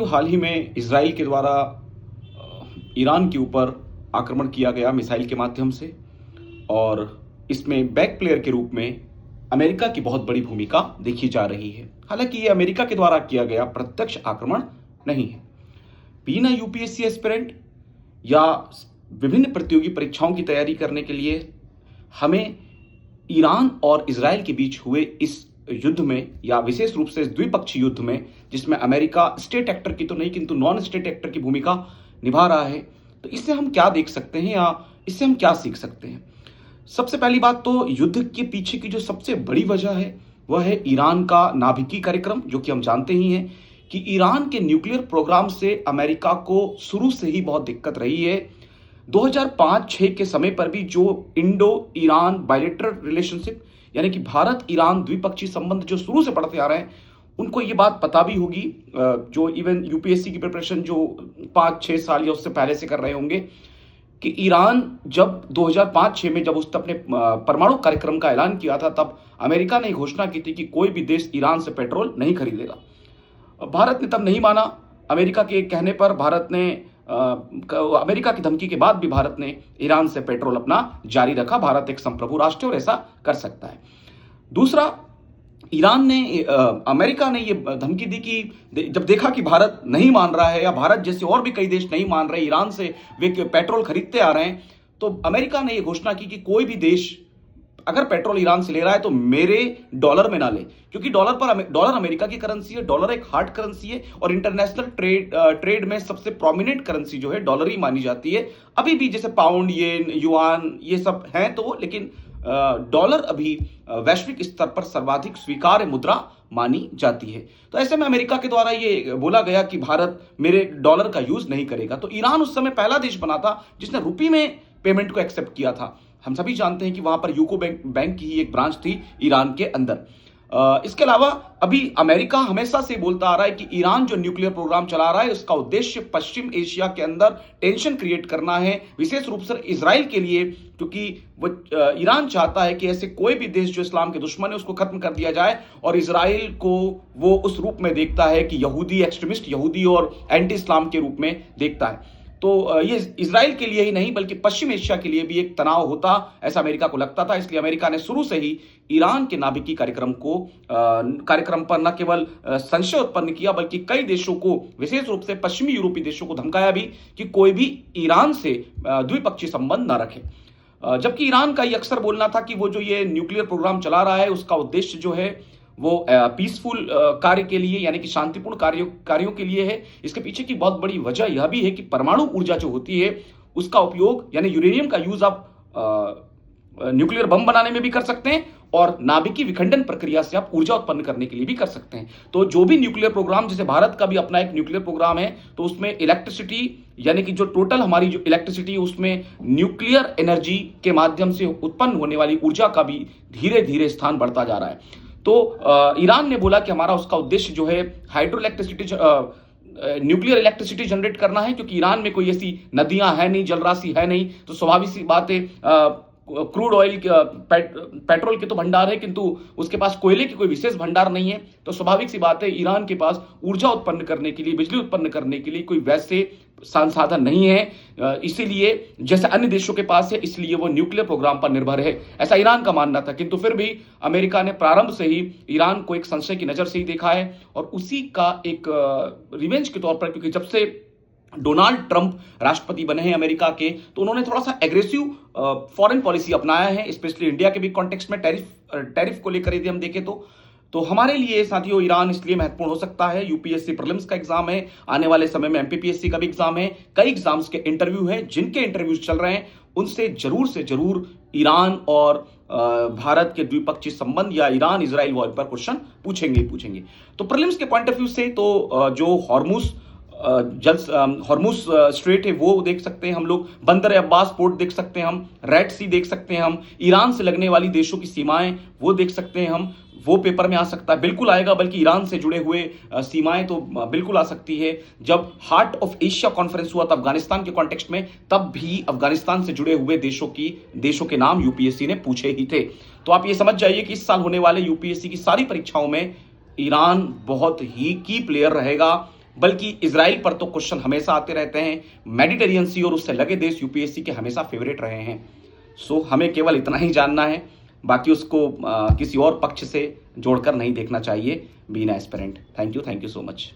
तो हाल ही में इजराइल के द्वारा ईरान के ऊपर आक्रमण किया गया मिसाइल के माध्यम से, और इसमें बैक प्लेयर के रूप में अमेरिका की बहुत बड़ी भूमिका देखी जा रही है। हालांकि ये अमेरिका के द्वारा किया गया प्रत्यक्ष आक्रमण नहीं है। बीइंग अ यूपीएससी एस्पिरेंट या विभिन्न प्रतियोगी परीक्षाओं की तैयारी करने के लिए हमें ईरान और इजराइल के बीच हुए इस युद्ध में, या विशेष रूप से इस द्विपक्षीय युद्ध में, जिसमें अमेरिका स्टेट एक्टर की तो नहीं किंतु नॉन स्टेट एक्टर की भूमिका निभा रहा है, तो इससे हम क्या देख सकते हैं या इससे हम क्या सीख सकते हैं। सबसे पहली बात तो युद्ध के पीछे की जो सबसे बड़ी वजह है वह है ईरान का नाभिकीय कार्यक्रम, जो कि हम जानते ही हैं कि ईरान के न्यूक्लियर प्रोग्राम से अमेरिका को शुरू से ही बहुत दिक्कत रही है। 2005-6 के समय पर भी जो इंडो ईरान बायलैटरल रिलेशनशिप, यानी कि भारत ईरान द्विपक्षीय संबंध जो शुरू से पढ़ते आ रहे हैं, उनको ये बात पता भी होगी, जो इवन यूपीएससी की प्रिपरेशन जो 5-6 साल या उससे पहले से कर रहे होंगे, कि ईरान जब 2005-6 में जब उसने अपने परमाणु कार्यक्रम का ऐलान किया था, तब अमेरिका ने घोषणा की थी कि कोई भी देश ईरान से पेट्रोल नहीं खरीदेगा। भारत ने तब नहीं माना। अमेरिका के कहने पर भारत ने अमेरिका की धमकी के बाद भी भारत ने ईरान से पेट्रोल अपना जारी रखा। भारत एक संप्रभु राष्ट्र है और ऐसा कर सकता है। दूसरा, ईरान ने अमेरिका ने ये धमकी दी कि जब देखा कि भारत नहीं मान रहा है, या भारत जैसे और भी कई देश नहीं मान रहे ईरान से वे पेट्रोल खरीदते आ रहे हैं, तो अमेरिका ने ये घोषणा की कि कोई भी देश अगर पेट्रोल ईरान से ले रहा है तो मेरे डॉलर में ना ले, क्योंकि डॉलर अमेरिका की करेंसी है, डॉलर एक हार्ड करेंसी है, और इंटरनेशनल ट्रेड में सबसे प्रोमिनेंट करेंसी जो है डॉलर ही मानी जाती है। अभी भी जैसे पाउंड, येन, युआन ये सब हैं तो, लेकिन डॉलर अभी वैश्विक स्तर पर सर्वाधिक स्वीकार्य मुद्रा मानी जाती है। तो ऐसे में अमेरिका के द्वारा ये बोला गया कि भारत मेरे डॉलर का यूज नहीं करेगा। तो ईरान उस समय पहला देश बना था जिसने रुपये में पेमेंट को एक्सेप्ट किया था। हम सभी जानते हैं कि वहां पर यूको बैंक की ही एक ब्रांच थी ईरान के अंदर। इसके अलावा अभी अमेरिका हमेशा से बोलता आ रहा है कि ईरान जो न्यूक्लियर प्रोग्राम चला रहा है उसका उद्देश्य पश्चिम एशिया के अंदर टेंशन क्रिएट करना है, विशेष रूप से इजराइल के लिए, क्योंकि वो ईरान चाहता है कि ऐसे कोई भी देश जो इस्लाम के दुश्मन है उसको खत्म कर दिया जाए, और इजराइल को वो उस रूप में देखता है कि यहूदी एक्सट्रीमिस्ट, यहूदी और एंटी इस्लाम के रूप में देखता है। तो ये इजराइल के लिए ही नहीं बल्कि पश्चिम एशिया के लिए भी एक तनाव होता, ऐसा अमेरिका को लगता था। इसलिए अमेरिका ने शुरू से ही ईरान के नाभिकीय कार्यक्रम पर न केवल संशय उत्पन्न किया, बल्कि कई देशों को, विशेष रूप से पश्चिमी यूरोपीय देशों को धमकाया भी कि कोई भी ईरान से द्विपक्षीय संबंध न रखे। जबकि ईरान का ये अक्सर बोलना था कि वो जो ये न्यूक्लियर प्रोग्राम चला रहा है उसका उद्देश्य जो है वो पीसफुल कार्य के लिए, यानी कि शांतिपूर्ण कार्यों के लिए है। इसके पीछे की बहुत बड़ी वजह यह भी है कि परमाणु ऊर्जा जो होती है उसका उपयोग, यानी यूरेनियम का यूज आप न्यूक्लियर बम बनाने में भी कर सकते हैं, और नाभिकीय विखंडन प्रक्रिया से आप ऊर्जा उत्पन्न करने के लिए भी कर सकते हैं। तो जो भी न्यूक्लियर प्रोग्राम, जैसे भारत का भी अपना एक न्यूक्लियर प्रोग्राम है, तो उसमें इलेक्ट्रिसिटी, यानी कि जो टोटल हमारी जो इलेक्ट्रिसिटी है उसमें न्यूक्लियर एनर्जी के माध्यम से उत्पन्न होने वाली ऊर्जा का भी धीरे धीरे स्थान बढ़ता जा रहा है। तो ईरान ने बोला कि हमारा उसका उद्देश्य जो है hydro electricity, nuclear electricity generate करना है, क्योंकि ईरान में कोई ऐसी नदियां है नहीं, जलराशि है नहीं, तो स्वाभाविक सी बात है क्रूड ऑयल, पेट्रोल के तो भंडार है किंतु उसके पास कोयले की कोई विशेष भंडार नहीं है। तो स्वाभाविक सी बात है ईरान के पास ऊर्जा उत्पन्न करने के लिए, बिजली उत्पन्न करने के लिए कोई वैसे संसाधन नहीं है, इसीलिए जैसे अन्य देशों के पास है, इसलिए वो न्यूक्लियर प्रोग्राम पर निर्भर है, ऐसा ईरान का मानना था। किंतु फिर भी अमेरिका ने प्रारंभ से ही ईरान को एक संशय की नजर से ही देखा है, और उसी का एक रिवेंज के तौर पर, क्योंकि जब से डोनाल्ड ट्रंप राष्ट्रपति बने हैं अमेरिका के, तो उन्होंने थोड़ा सा एग्रेसिव फॉरेन पॉलिसी अपनाया है, स्पेशली इंडिया के भी कॉन्टेक्स्ट में टैरिफ को लेकर यदि हम देखें तो हमारे लिए साथियों ईरान इसलिए महत्वपूर्ण हो सकता है। यूपीएससी प्रीलिम्स का एग्जाम है, आने वाले समय में एमपीपीएससी का भी एग्जाम है, कई एग्जाम्स के इंटरव्यू हैं, जिनके इंटरव्यूज चल रहे हैं उनसे जरूर से जरूर ईरान और भारत के द्विपक्षीय संबंध या ईरान इजराइल वॉर पर क्वेश्चन पूछेंगे। तो प्रीलिम्स के पॉइंट ऑफ व्यू से तो जो हॉर्मुज स्ट्रेट है वो देख सकते हैं हम लोग, बंदर अब्बास पोर्ट देख सकते हैं हम, रेड सी देख सकते हैं हम, ईरान से लगने वाली देशों की सीमाएं वो देख सकते हैं हम, वो पेपर में आ सकता है, बिल्कुल आएगा, बल्कि ईरान से जुड़े हुए सीमाएं तो बिल्कुल आ सकती है। जब हार्ट ऑफ एशिया कॉन्फ्रेंस हुआ था अफगानिस्तान के कॉन्टेक्स्ट में, तब भी अफगानिस्तान से जुड़े हुए देशों के नाम यूपीएससी ने पूछे ही थे। तो आप ये समझ जाइए कि इस साल होने वाले यूपीएससी की सारी परीक्षाओं में ईरान बहुत ही की प्लेयर रहेगा। बल्कि इजराइल पर तो क्वेश्चन हमेशा आते रहते हैं। मेडिटेरियन सी और उससे लगे देश यूपीएससी के हमेशा फेवरेट रहे हैं। सो हमें केवल इतना ही जानना है, बाकी उसको किसी और पक्ष से जोड़कर नहीं देखना चाहिए being an aspirant. Thank you so much.